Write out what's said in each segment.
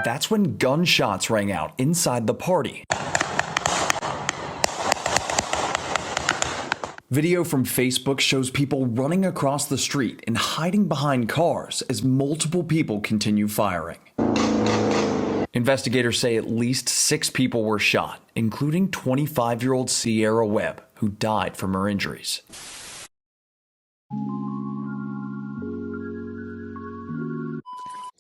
That's when gunshots rang out inside the party. Video from Facebook shows people running across the street and hiding behind cars as multiple people continue firing. Investigators say at least 6 people were shot, including 25-year-old Cierra Webb, who died from her injuries.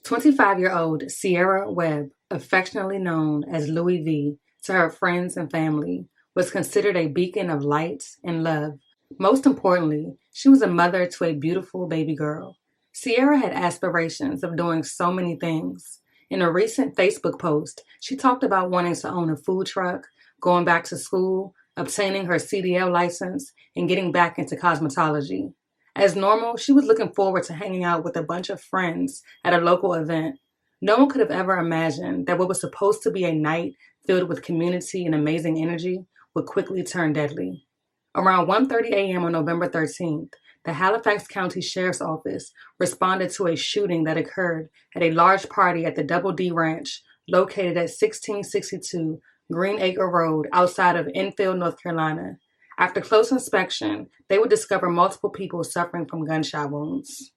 "25-year-old Cierra Webb, affectionately known as Louie V to her friends and family, was considered a beacon of light and love. Most importantly, she was a mother to a beautiful baby girl. Cierra had aspirations of doing so many things. In a recent Facebook post, she talked about wanting to own a food truck, going back to school, obtaining her CDL license, and getting back into cosmetology. As normal, she was looking forward to hanging out with a bunch of friends at a local event. No one could have ever imagined that what was supposed to be a night filled with community and amazing energy would quickly turn deadly. Around 1:30 a.m. on November 13th, the Halifax County Sheriff's Office responded to a shooting that occurred at a large party at the Double D Ranch located at 1662 Green Acre Road outside of Enfield, North Carolina. After close inspection, they would discover multiple people suffering from gunshot wounds.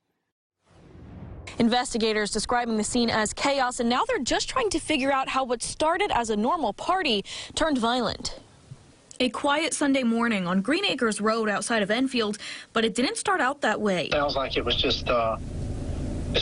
Investigators describing the scene as chaos, and now they're just trying to figure out how what started as a normal party turned violent. A quiet Sunday morning on Green Acres Road outside of Enfield, but it didn't start out that way. Sounds like it was just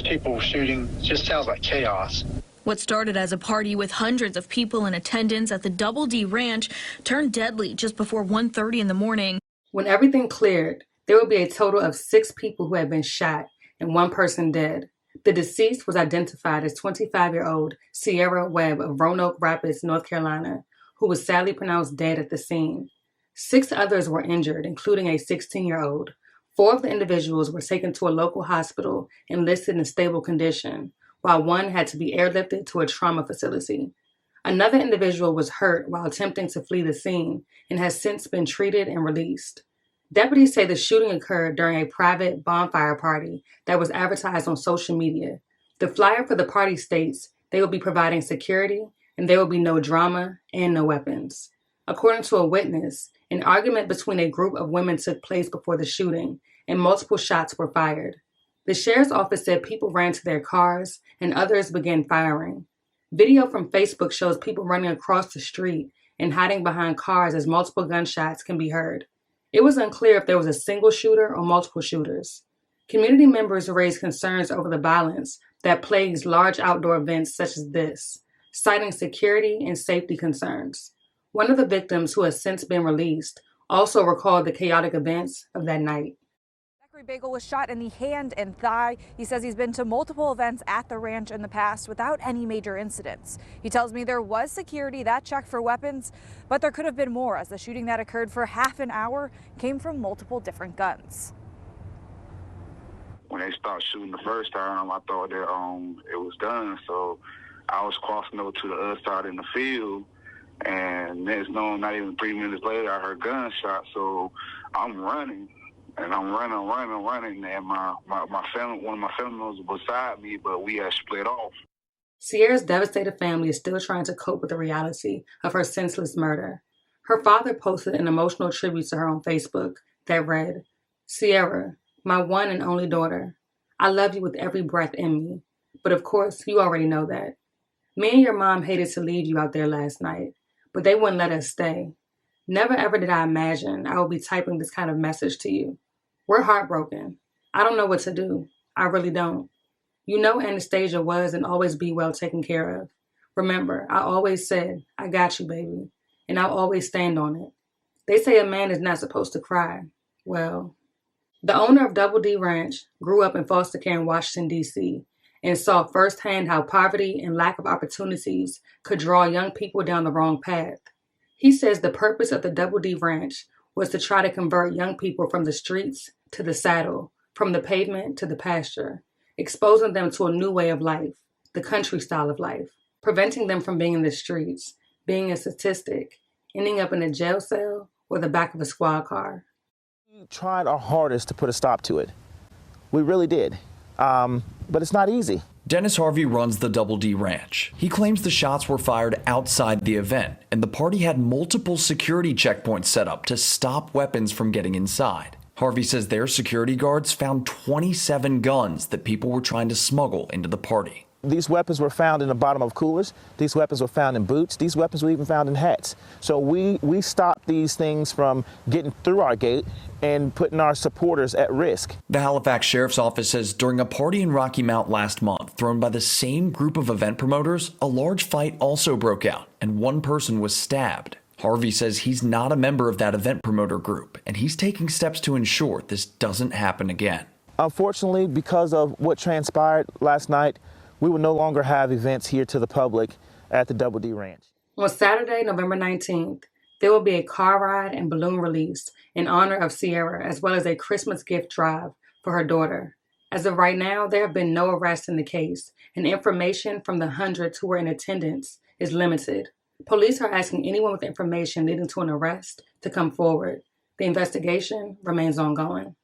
people shooting. Just sounds like chaos. What started as a party with hundreds of people in attendance at the Double D Ranch turned deadly just before 1:30 in the morning. When everything cleared, there would be a total of 6 people who had been shot and 1 person dead. The deceased was identified as 25-year-old Cierra Webb of Roanoke Rapids, North Carolina, who was sadly pronounced dead at the scene. 6 others were injured, including a 16-year-old. 4 of the individuals were taken to a local hospital and listed in stable condition, while 1 had to be airlifted to a trauma facility. Another individual was hurt while attempting to flee the scene and has since been treated and released. Deputies say the shooting occurred during a private bonfire party that was advertised on social media. The flyer for the party states they will be providing security and there will be no drama and no weapons. According to a witness, an argument between a group of women took place before the shooting and multiple shots were fired. The sheriff's office said people ran to their cars and others began firing. Video from Facebook shows people running across the street and hiding behind cars as multiple gunshots can be heard. It was unclear if there was a single shooter or multiple shooters. Community members raised concerns over the violence that plagues large outdoor events such as this, citing security and safety concerns. One of the victims, who has since been released, also recalled the chaotic events of that night. Bagel was shot in the hand and thigh. He says he's been to multiple events at the ranch in the past without any major incidents. He tells me there was security that checked for weapons, but there could have been more, as the shooting that occurred for half an hour came from multiple different guns. When they started shooting the first time, I thought that it was done, so I was crossing over to the other side in the field, and not even 3 minutes later, I heard gunshots, so I'm running. And I'm running, and my family, one of my family members was beside me, but we had split off. Cierra's devastated family is still trying to cope with the reality of her senseless murder. Her father posted an emotional tribute to her on Facebook that read, "Cierra, my one and only daughter, I love you with every breath in me, but of course you already know that. Me and your mom hated to leave you out there last night, but they wouldn't let us stay. Never ever did I imagine I would be typing this kind of message to you. We're heartbroken. I don't know what to do. I really don't. You know Anastasia was and always be well taken care of. Remember, I always said, I got you, baby, and I'll always stand on it. They say a man is not supposed to cry. Well, the owner of Double D Ranch grew up in foster care in Washington, D.C., and saw firsthand how poverty and lack of opportunities could draw young people down the wrong path. He says the purpose of the Double D Ranch was to try to convert young people from the streets to the saddle, from the pavement to the pasture, exposing them to a new way of life. the country style of life, preventing them from being in the streets, being a statistic, ending up in a jail cell or the back of a squad car. We tried our hardest to put a stop to it. We really did. But it's not easy. Dennis Harvey runs the Double D Ranch. He claims the shots were fired outside the event, and the party had multiple security checkpoints set up to stop weapons from getting inside. Harvey says their security guards found 27 guns that people were trying to smuggle into the party. These weapons were found in the bottom of coolers. These weapons were found in boots. These weapons were even found in hats. So we stopped these things from getting through our gate and putting our supporters at risk. The Halifax Sheriff's Office says during a party in Rocky Mount last month, thrown by the same group of event promoters, a large fight also broke out and one person was stabbed. Harvey says he's not a member of that event promoter group, and he's taking steps to ensure this doesn't happen again. Unfortunately, because of what transpired last night, we will no longer have events here to the public at the Double D Ranch. On Saturday, November 19th, there will be a car ride and balloon release in honor of Cierra, as well as a Christmas gift drive for her daughter. As of right now, there have been no arrests in the case, and information from the hundreds who were in attendance is limited. Police are asking anyone with information leading to an arrest to come forward. The investigation remains ongoing.